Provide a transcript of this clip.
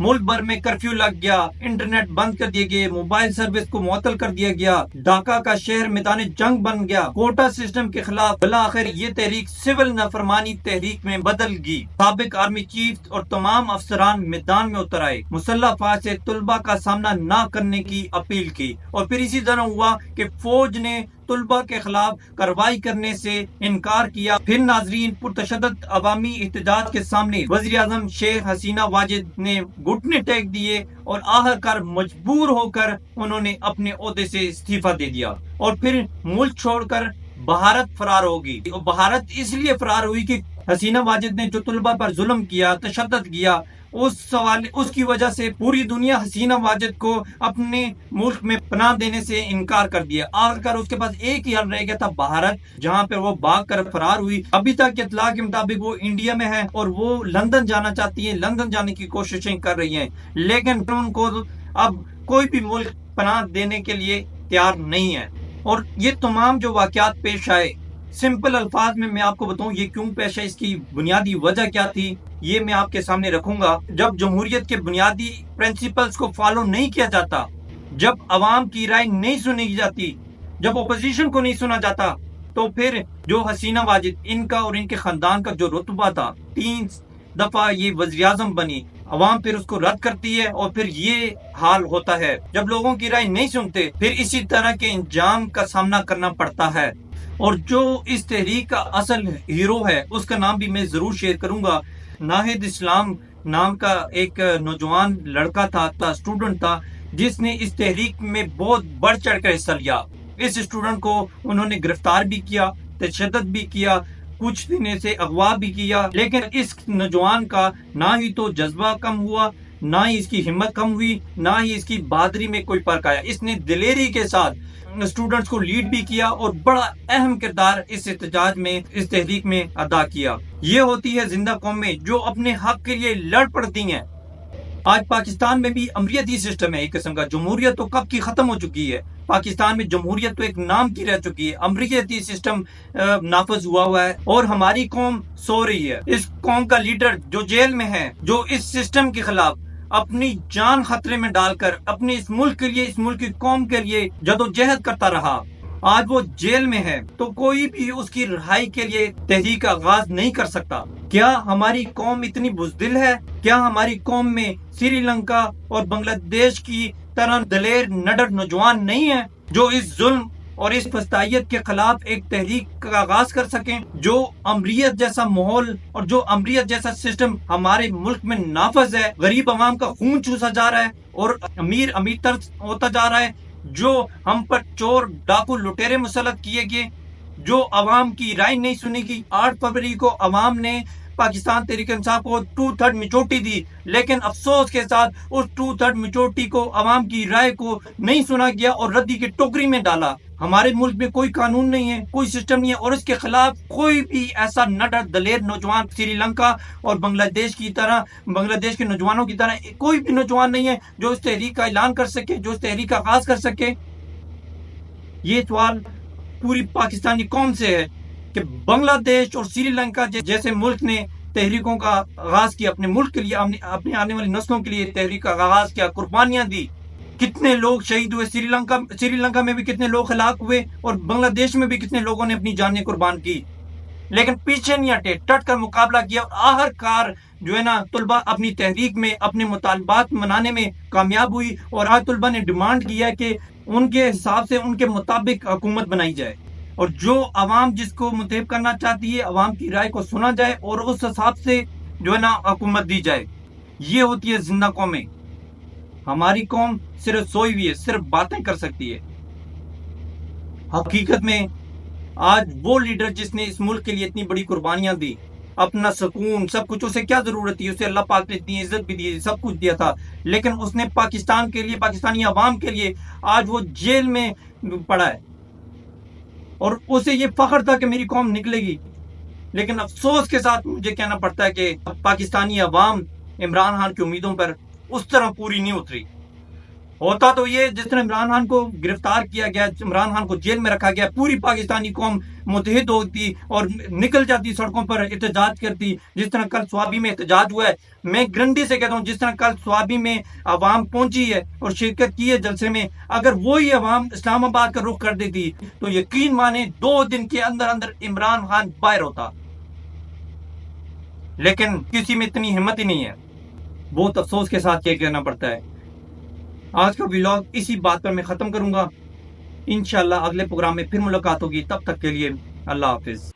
ملک بھر میں کرفیو لگ گیا، انٹرنیٹ بند کر دیے گئے، موبائل سروس کو معطل کر دیا گیا، ڈھاکہ کا شہر میدان جنگ بن گیا، کوٹا سسٹم کے خلاف بالآخر یہ تحریک سول نافرمانی تحریک میں بدل گئی۔ سابق آرمی چیف اور تمام افسران میدان میں اتر آئے، مسلح افواج سے طلبہ کا سامنا نہ کرنے کی اپیل کی، اور پھر اسی طرح ہوا کہ فوج نے طلبہ کے خلاف کارروائی کرنے سے انکار کیا۔ پھر ناظرین، پرتشدد عوامی احتجاج کے سامنے وزیر اعظم شیخ حسینہ واجد نے گھٹنے ٹیک دیے اور آخرکار مجبور ہو کر انہوں نے اپنے عہدے سے استعفیٰ دے دیا اور پھر ملک چھوڑ کر بھارت فرار ہوگی۔ اور بھارت اس لیے فرار ہوئی کہ حسینہ واجد نے جو طلبہ پر ظلم کیا، تشدد کیا، اس کی وجہ سے پوری دنیا حسینہ واجد کو اپنے ملک میں پناہ دینے سے انکار کر دیا۔ آخر اس کے پاس ایک ہی حل رہ گیا تھا، بھارت، جہاں پہ وہ بھاگ کر فرار ہوئی۔ ابھی تک کے اطلاع کے مطابق وہ انڈیا میں ہے اور وہ لندن جانا چاہتی ہے، لندن جانے کی کوششیں کر رہی ہیں، لیکن ان کو اب کوئی بھی ملک پناہ دینے کے لیے تیار نہیں ہے۔ اور یہ تمام جو واقعات پیش آئے، سمپل الفاظ میں آپ کو بتاؤں یہ کیوں پیش ہے، اس کی بنیادی وجہ کیا تھی، یہ میں آپ کے سامنے رکھوں گا۔ جب جمہوریت کے بنیادی پرنسپلز کو فالو نہیں کیا جاتا، جب عوام کی رائے نہیں سنی جاتی، جب اپوزیشن کو نہیں سنا جاتا، تو پھر جو حسینہ واجد، ان کا اور ان کے خاندان کا جو رتبہ تھا، 3 دفعہ یہ وزیر اعظم بنی، عوام پھر اس کو رد کرتی ہے اور پھر یہ حال ہوتا ہے۔ جب لوگوں کی رائے نہیں سنتے، پھر اسی طرح کے انجام کا سامنا کرنا پڑتا ہے۔ اور جو اس تحریک کا اصل ہیرو ہے، اس کا نام بھی میں ضرور شیئر کروں گا۔ ناہید اسلام نام کا ایک نوجوان لڑکا تھا، اسٹوڈنٹ تھا، جس نے اس تحریک میں بہت بڑھ چڑھ کر حصہ لیا۔ اس اسٹوڈنٹ کو انہوں نے گرفتار بھی کیا، تشدد بھی کیا، کچھ دن سے اغوا بھی کیا، لیکن اس نوجوان کا نہ ہی تو جذبہ کم ہوا، نہ ہی اس کی ہمت کم ہوئی، نہ ہی اس کی بہادری میں کوئی فرق آیا۔ اس نے دلیری کے ساتھ اسٹوڈنٹس کو لیڈ بھی کیا اور بڑا اہم کردار اس احتجاج میں، اس تحریک میں ادا کیا۔ یہ ہوتی ہے زندہ قومیں جو اپنے حق کے لیے لڑ پڑتی ہیں۔ آج پاکستان میں بھی امریتی سسٹم ہے، ایک قسم کا جمہوریت تو کب کی ختم ہو چکی ہے۔ پاکستان میں جمہوریت تو ایک نام کی رہ چکی ہے، امریتی سسٹم نافذ ہوا ہے اور ہماری قوم سو رہی ہے۔ اس قوم کا لیڈر جو جیل میں ہے، جو اس سسٹم کے خلاف اپنی جان خطرے میں ڈال کر اپنے اس ملک کے لیے، اس ملک کی قوم کے لیے جدوجہد کرتا رہا، آج وہ جیل میں ہے، تو کوئی بھی اس کی رہائی کے لیے تحریک کا آغاز نہیں کر سکتا۔ کیا ہماری قوم اتنی بزدل ہے؟ کیا ہماری قوم میں سری لنکا اور بنگلہ دیش کی طرح دلیر نڈر نوجوان نہیں ہیں جو اس ظلم اور اس فسطائیت کے خلاف ایک تحریک کا آغاز کر سکیں؟ جو امریت جیسا ماحول اور جو امریت جیسا سسٹم ہمارے ملک میں نافذ ہے، غریب عوام کا خون چوسا جا رہا ہے اور امیر تر ہوتا جا رہا ہے، جو ہم پر چور، ڈاکو، لٹیرے مسلط کیے گئے، جو عوام کی رائے نہیں سنی گئی۔ 8 فروری کو عوام نے پاکستان تحریک انصاف کو 2/3 میجورٹی دی، لیکن افسوس کے ساتھ اس 2/3 میجورٹی کو، عوام کی رائے کو نہیں سنا گیا اور ردی کی ٹوکری میں ڈالا۔ ہمارے ملک میں کوئی قانون نہیں ہے، کوئی سسٹم نہیں ہے، اور اس کے خلاف کوئی بھی ایسا نڈر دلیر نوجوان سری لنکا اور بنگلہ دیش کی طرح، بنگلہ دیش کے نوجوانوں کی طرح کوئی بھی نوجوان نہیں ہے جو اس تحریک کا اعلان کر سکے، جو اس تحریک کا آغاز کر سکے۔ یہ سوال پوری پاکستانی قوم سے ہے کہ بنگلہ دیش اور سری لنکا جیسے ملک نے تحریکوں کا آغاز کیا، اپنے ملک کے لیے، اپنے آنے والی نسلوں کے لیے تحریک کا آغاز کیا، قربانیاں دی، کتنے لوگ شہید ہوئے، سری لنکا میں بھی کتنے لوگ ہلاک ہوئے اور بنگلہ دیش میں بھی کتنے لوگوں نے اپنی جانیں قربان کی، لیکن پیچھے نہیں ہٹے، ڈٹ کر مقابلہ کیا اور آخرکار جو ہے نا طلبہ اپنی تحریک میں، اپنے مطالبات منانے میں کامیاب ہوئی، اور آج طلبہ نے ڈیمانڈ کیا ہے کہ ان کے حساب سے، ان کے مطابق حکومت بنائی جائے، اور جو عوام جس کو منتخب کرنا چاہتی ہے، عوام کی رائے کو سنا جائے اور اس حساب سے جو ہے نا حکومت دی جائے۔ یہ ہوتی ہے زندہ قومیں۔ ہماری قوم صرف سوئی ہوئی ہے، صرف باتیں کر سکتی ہے۔ حقیقت میں آج وہ لیڈر جس نے اس ملک کے لیے اتنی بڑی قربانیاں دی، اپنا سکون، سب کچھ، اسے کیا ضرورت تھی؟ اسے اللہ پاک نے اتنی عزت بھی دی، سب کچھ دیا تھا، لیکن اس نے پاکستان کے لیے، پاکستانی عوام کے لیے آج وہ جیل میں پڑا ہے، اور اسے یہ فخر تھا کہ میری قوم نکلے گی، لیکن افسوس کے ساتھ مجھے کہنا پڑتا ہے کہ پاکستانی عوام عمران خان کی امیدوں پر اس طرح پوری نہیں اتری۔ ہوتا تو یہ جس طرح عمران خان کو گرفتار کیا گیا، عمران خان کو جیل میں رکھا گیا، پوری پاکستانی قوم متحد ہوتی اور نکل جاتی سڑکوں پر احتجاج کرتی، جس طرح کل سوابی میں احتجاج ہوا ہے. میں گرنٹی سے کہتا ہوں جس طرح کل سوابی میں عوام پہنچی ہے اور شرکت کی ہے جلسے میں، اگر وہی عوام اسلام آباد کا رخ کر دیتی تو یقین مانے 2 دن کے اندر اندر عمران خان باہر ہوتا. لیکن کسی میں اتنی ہمت ہی نہیں ہے. بہت افسوس کے ساتھ یہ کہنا پڑتا ہے. آج کا ولاگ اسی بات پر میں ختم کروں گا. انشاءاللہ اگلے پروگرام میں پھر ملاقات ہوگی. تب تک کے لیے اللہ حافظ.